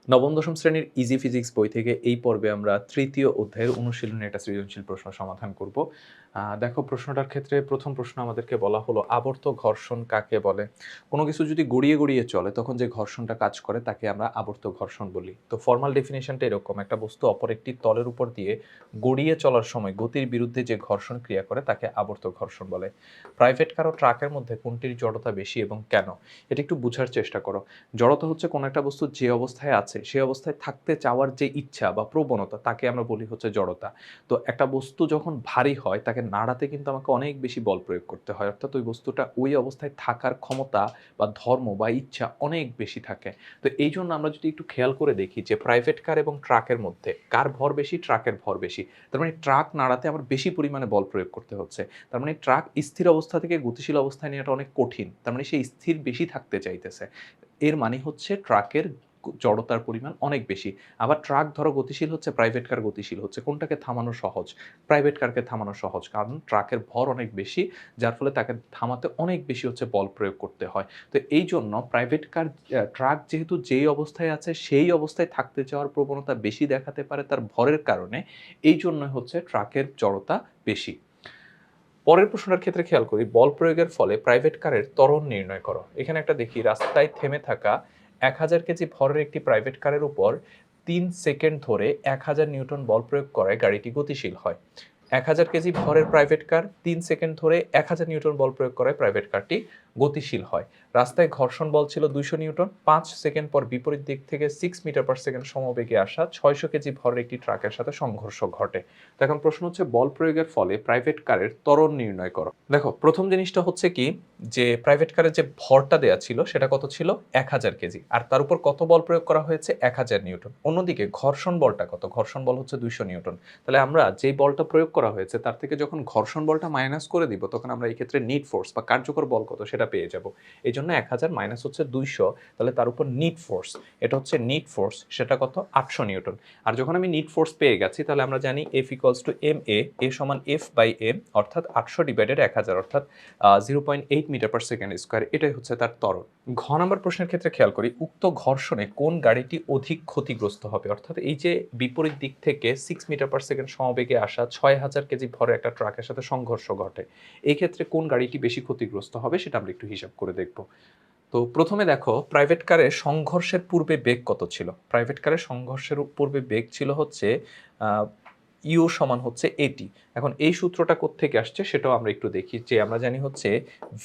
নবম দশম শ্রেণীর ইজি ফিজিক্স বই থেকে এই পর্বে আমরা তৃতীয় অধ্যায়ের অনুশীলনী একটা সৃজনশীল প্রশ্ন সমাধান করব। দেখো প্রশ্নটার ক্ষেত্রে প্রথম প্রশ্ন আমাদেরকে বলা হলো আবর্ত ঘর্ষণ কাকে বলে? কোনো কিছু যদি গড়িয়ে গড়িয়ে চলে তখন যে ঘর্ষণটা কাজ করে তাকে আমরা আবর্ত ঘর্ষণ বলি। তো ফর্মাল ডেফিনিশনটা এরকম, একটা বস্তু অপর একটি তলের উপর দিয়ে গড়িয়ে চলার সময় গতির বিরুদ্ধে যে ঘর্ষণ ক্রিয়া করে তাকে আবর্ত ঘর্ষণ বলে। প্রাইভেট কার ও ট্রাকের মধ্যে কোনটির জড়তা বেশি এবং কেন? এটা একটু বুঝার চেষ্টা করো। জড়তা হচ্ছে কোনো একটা বস্তু যে অবস্থায় আছে সেই অবস্থায় থাকতে চাওয়ার যে ইচ্ছা বা প্রবণতা তাকে আমরা বলি হচ্ছে জড়তা। তো একটা বস্তু যখন ভারী হয় তাকে নাড়াতে কিন্তু আমাকে অনেক বেশি বল প্রয়োগ করতে হয়, অর্থাৎ ওই বস্তুটা ওই অবস্থায় থাকার ক্ষমতা বা ধর্ম বা ইচ্ছা অনেক বেশি থাকে। তো এই জন্য আমরা যদি একটু খেয়াল করে দেখি যে প্রাইভেট কার এবং ট্রাকের মধ্যে কার ভর বেশি, ট্রাকের ভর বেশি। তার মানে ট্রাক নাড়াতে আমার বেশি পরিমাণে বল প্রয়োগ করতে হচ্ছে। তার মানে ট্রাক স্থির অবস্থা থেকে গতিশীল অবস্থায় নেওয়াটা অনেক কঠিন, তার মানে সে স্থির বেশি থাকতে চাইতেছে। এর মানে হচ্ছে ট্রাকের জড়তার পরিমাণ অনেক বেশি। আবার ট্রাক ধরো গতিশীল হচ্ছে, প্রাইভেট কার গতিশীল হচ্ছে। কোনটাকে থামানো সহজ? প্রাইভেট কারকে থামানো সহজ। কারণ ট্রাকের ভর অনেক বেশি, যার ফলে তাকে থামাতে অনেক বেশি হচ্ছে বল প্রয়োগ করতে হয়। তো এইজন্য প্রাইভেট কার ট্রাক যেহেতু যেই অবস্থায় আছে সেই অবস্থায় থাকতে চাওয়ার প্রবণতা বেশি দেখাতে পারে তার ভরের কারণে, এইজন্য হচ্ছে ট্রাকের জড়তা বেশি। পরের প্রশ্নটার ক্ষেত্রে খেয়াল করি, বল প্রয়োগের ফলে প্রাইভেট কারের ত্বরণ নির্ণয় করো। এখানে একটা দেখি, রাস্তায় থেমে থাকা 1000 কেজি ভরের একটি প্রাইভেট কারের উপর 3 সেকেন্ড ধরে 1000 নিউটন বল প্রয়োগ করায় গাড়িটি গতিশীল হয়। 1000 কেজি ভরের প্রাইভেট কার 3 সেকেন্ড ধরে 1000 নিউটন বল প্রয়োগ করায় প্রাইভেট কারটি গতিশীল হয়। রাস্তায় ঘর্ষণ বল ছিল 200 নিউটন। 5 সেকেন্ড পর বিপরীত দিক থেকে 6 মিটার পার সেকেন্ড সমবেগে আসা 600 কেজি ভরের একটি ট্রাকের সাথে সংঘর্ষ ঘটে। তো এখন প্রশ্ন হচ্ছে বল প্রয়োগের ফলে প্রাইভেট কারের ত্বরণ নির্ণয় করো। দেখো প্রথম জিনিসটা হচ্ছে কি, যে প্রাইভেট কারের যে ভরটা দেয়া ছিল সেটা কত ছিল? 1000 কেজি, আর তার উপর কত বল প্রয়োগ করা হয়েছে? 1000 নিউটন। অন্যদিকে ঘর্ষণ বলটা কত? ঘর্ষণ বল হচ্ছে 200 নিউটন। তাহলে আমরা যে বলটা প্রয়োগ করা হয়েছে তার থেকে যখন ঘর্ষণ বলটা মাইনাস করে দিব তখন আমরা এই ক্ষেত্রে নিট ফোর্স বা কার্যকর বল কত সেটা পেয়ে যাব। এই জন্য 1000 মাইনাস হচ্ছে 200, তাহলে তার উপর নিট ফোর্স, এটা হচ্ছে নিট ফোর্স, সেটা কত? 800 নিউটন। আর যখন আমি নিট ফোর্স পেয়ে গেছি তাহলে আমরা জানি F equals to M A সমান এফ বাই এম, অর্থাৎ 800 ডিভাইডেড 1000, অর্থাৎ 0.8 মিটার পার সেকেন্ড স্কোয়ার। এটাই হচ্ছে তার ত্বরণ। ঘ নম্বর প্রশ্নের ক্ষেত্রে খেয়াল করি, উক্ত ঘর্ষণে কোন গাড়িটি অধিক ক্ষতিগ্রস্ত হবে? অর্থাৎ এই যে বিপরীত দিক থেকে 6 মিটার পার সেকেন্ড সমবেগে আসা 6000 কেজি ভরের একটা ট্রাকের সাথে সংঘর্ষ ঘটে, এই ক্ষেত্রে কোন গাড়িটি বেশি ক্ষতিগ্রস্ত হবে সেটা আমরা একটু হিসাব করে দেখব। তো প্রথমে দেখো প্রাইভেট কারের সংঘর্ষের পূর্বে বেগ কত ছিল? প্রাইভেট কারের সংঘর্ষের পূর্বে বেগ ছিল হচ্ছে ইউ সমান হচ্ছে এটি। এখন এই সূত্রটা কোত্থেকে আসছে সেটাও আমরা একটু দেখি, যে আমরা জানি হচ্ছে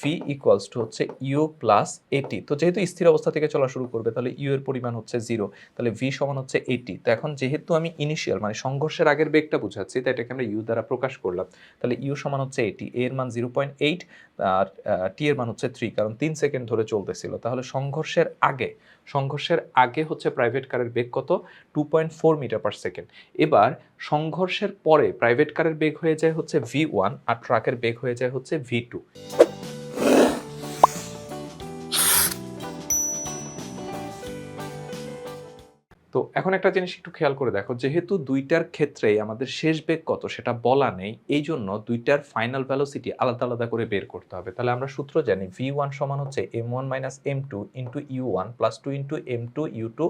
ভি ইকুয়ালস টু হচ্ছে ইউ প্লাস এটি। তো যেহেতু স্থির অবস্থা থেকে চলা শুরু করবে তাহলে ইউ এর পরিমাণ হচ্ছে 0, তাহলে ভি সমান হচ্ছে এটি। তো এখন যেহেতু আমি ইনিশিয়াল মানে সংঘর্ষের আগের বেগটা বুঝাচ্ছি তাই এটাকে আমরা ইউ দ্বারা প্রকাশ করলাম। তাহলে ইউ সমান হচ্ছে এটি, এ এর মান 0.8 আর টি এর মান হচ্ছে 3, কারণ 3 সেকেন্ড ধরে চলতেছিল। তাহলে সংঘর্ষের আগে হচ্ছে প্রাইভেট কারের বেগ কত? 2.4 মিটার পার সেকেন্ড। এবার সংঘর্ষের পরে প্রাইভেট কারের বেগ হয়ে যায় হচ্ছে v1 আর ট্রাকের বেগ হয়ে যায় হচ্ছে v2। তো এখন একটা জিনিস একটু খেয়াল করে দেখো, যেহেতু দুইটার ক্ষেত্রেই আমাদের শেষ বেগ কত সেটা বলা নেই, এই জন্য দুইটার ফাইনাল ভ্যালোসিটি আলাদা আলাদা করে বের করতে হবে। তাহলে আমরা সূত্র জানি v1 সমান হচ্ছে m1 minus m2 into u1 plus 2 into m2 u2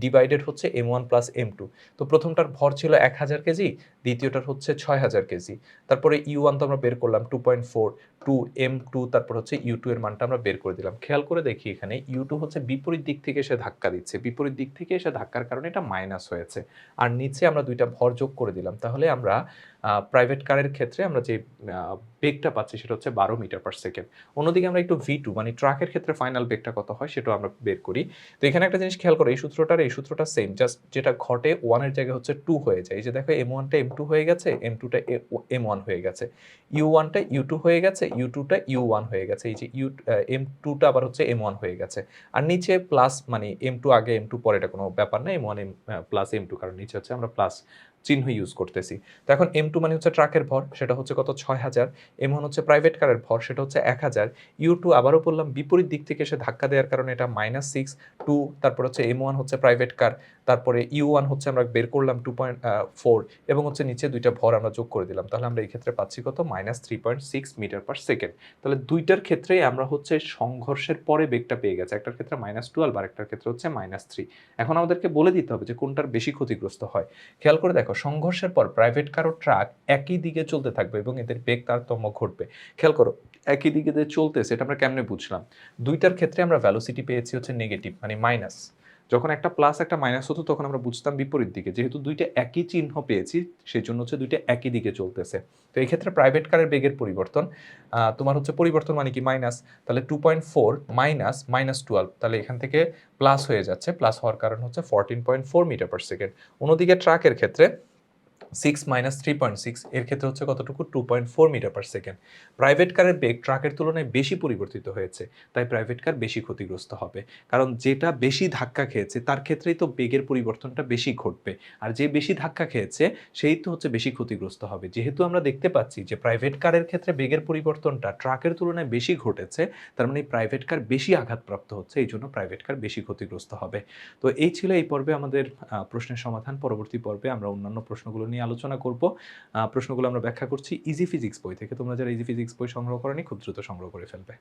divided হচ্ছে m1 প্লাস m2। তো প্রথমটার ভর ছিল 1000 কেজি, দ্বিতীয়টার হচ্ছে 6000 কেজি। তারপরে u1 তো আমরা বের করলাম 2.4, 2 m2, তারপর হচ্ছে u2 এর মানটা আমরা বের করে দিলাম। খেয়াল করে দেখি এখানে u2 হচ্ছে বিপরীত দিক থেকে এসে ধাক্কা দিচ্ছে, বিপরীত দিক থেকে এসে ধাক্কার কারণে এটা মাইনাস হয়েছে। আর নিচে আমরা দুইটা ভর যোগ করে দিলাম। তাহলে আমরা প্রাইভেট কারের ক্ষেত্রে আমরা যে বেগটা পাচ্ছি সেটা হচ্ছে 12 মিটার পার সেকেন্ড। অন্যদিকে আমরা একটু v2 মানে ট্রাকের ক্ষেত্রে ফাইনাল বেগটা কত হয় সেটাও আমরা বের করি। তো এখানে একটা জিনিস খেয়াল করো, এই সূত্রটা সেম, জাস্ট যেটা ঘটে 1 এর জায়গায় হচ্ছে 2 হয়ে যায়। এই যে দেখো m1 টা m2 হয়ে গেছে, m2 টা m1 হয়ে গেছে, u1 টা u2 হয়ে গেছে, u2 টা u1 হয়ে গেছে। এই যে m2 টা আবার হচ্ছে m1 হয়ে গেছে। আর নিচে প্লাস মানে m2 আগে m2 পরে এটা কোনো ব্যাপার না, m1 প্লাস m2, কারণ নিচে হচ্ছে আমরা প্লাস চিহ্ন ইউজ করতেছি। তো এখন m2 মানে হচ্ছে ট্রাকের ভর, সেটা হচ্ছে কত? 6000। m1 হচ্ছে প্রাইভেট কারের ভর, সেটা হচ্ছে 1000। u2 আবারও বললাম বিপরীত দিক থেকে এসে ধাক্কা দেওয়ার কারণে এটা -6, 2, তারপর হচ্ছে m1 হচ্ছে প্রাইভেট কার, তারপরে u1 হচ্ছে আমরা বের করলাম 2.4, এবং হচ্ছে নিচে দুইটা ভর আমরা যোগ করে দিলাম। তাহলে আমরা এই ক্ষেত্রে পাচ্ছি কত? -3.6 মিটার পার সেকেন্ড। তাহলে দুইটার ক্ষেত্রেই আমরা হচ্ছে সংঘর্ষের পরে বেগটা পেয়ে গেছি। একটার ক্ষেত্রে -12 আর আরেকটার ক্ষেত্রে হচ্ছে -3। এখন আমাদেরকে বলে দিতে হবে যে কোনটার বেশি ক্ষতিগ্রস্ত হয়। খেয়াল করে দেখো, সংঘর্ষের পর প্রাইভেট কার ও ট্রাক একই দিকে চলতে থাকবে এবং এদের বেগ তারতম্য ঘটবে। খেয়াল করো, একই দিকে যে চলতেছে এটা আমরা কেমনে বুঝলাম? ২ টার ক্ষেত্রে আমরা ভেলোসিটি পেয়েছি হচ্ছে নেগেটিভ মানে মাইনাস। যখন একটা প্লাস একটা মাইনাস হতো তখন আমরা বুঝতাম বিপরীত দিকে। যেহেতু ২ টা একই চিহ্ন পেয়েছি সেজন্য হচ্ছে ২ টা একই দিকে চলতেছে। তো এই ক্ষেত্রে প্রাইভেট কারের বেগের পরিবর্তন তোমার হচ্ছে পরিবর্তন মানে কি মাইনাস। তাহলে 2.4 মাইনাস -12 তাহলে এখান থেকে প্লাস হয়ে যাচ্ছে। প্লাস হওয়ার কারণ হচ্ছে 14.4 মিটার পার সেকেন্ড। অন্যদিকে ট্রাকের ক্ষেত্রে 6 - 3.6 এর ক্ষেত্রে হচ্ছে কতটুকু 2.4 মিটার পার সেকেন্ড। প্রাইভেট কারের বেগ ট্রাকের তুলনায় বেশি পরিবর্তিত হয়েছে। তাই প্রাইভেট কার বেশি ক্ষতিগ্রস্ত হবে। কারণ যেটা বেশি ধাক্কা খেয়েছে তার ক্ষেত্রেই তো বেগের পরিবর্তনটা বেশি ঘটবে। আর যে বেশি ধাক্কা খেয়েছে সেই তো হচ্ছে বেশি ক্ষতিগ্রস্ত হবে। যেহেতু আমরা দেখতে পাচ্ছি যে প্রাইভেট কারের ক্ষেত্রে বেগের পরিবর্তনটা ট্রাকের তুলনায় বেশি ঘটেছে, তার মানে প্রাইভেট কার বেশি আঘাতপ্রাপ্ত হচ্ছে। এইজন্য প্রাইভেট কার বেশি ক্ষতিগ্রস্ত হবে। তো এই ছিল এই পর্বে আমাদের প্রশ্নের সমাধান। পরবর্তী পর্বে আমরা অন্যান্য প্রশ্নগুলো নিয়ে আলোচনা করব। প্রশ্নগুলো আমরা ব্যাখ্যা করছি ইজি ফিজিক্স বই থেকে। তোমরা যারা ইজি ফিজিক্স বই সংগ্রহ করোনি খুব দ্রুত সংগ্রহ করে ফেলবে।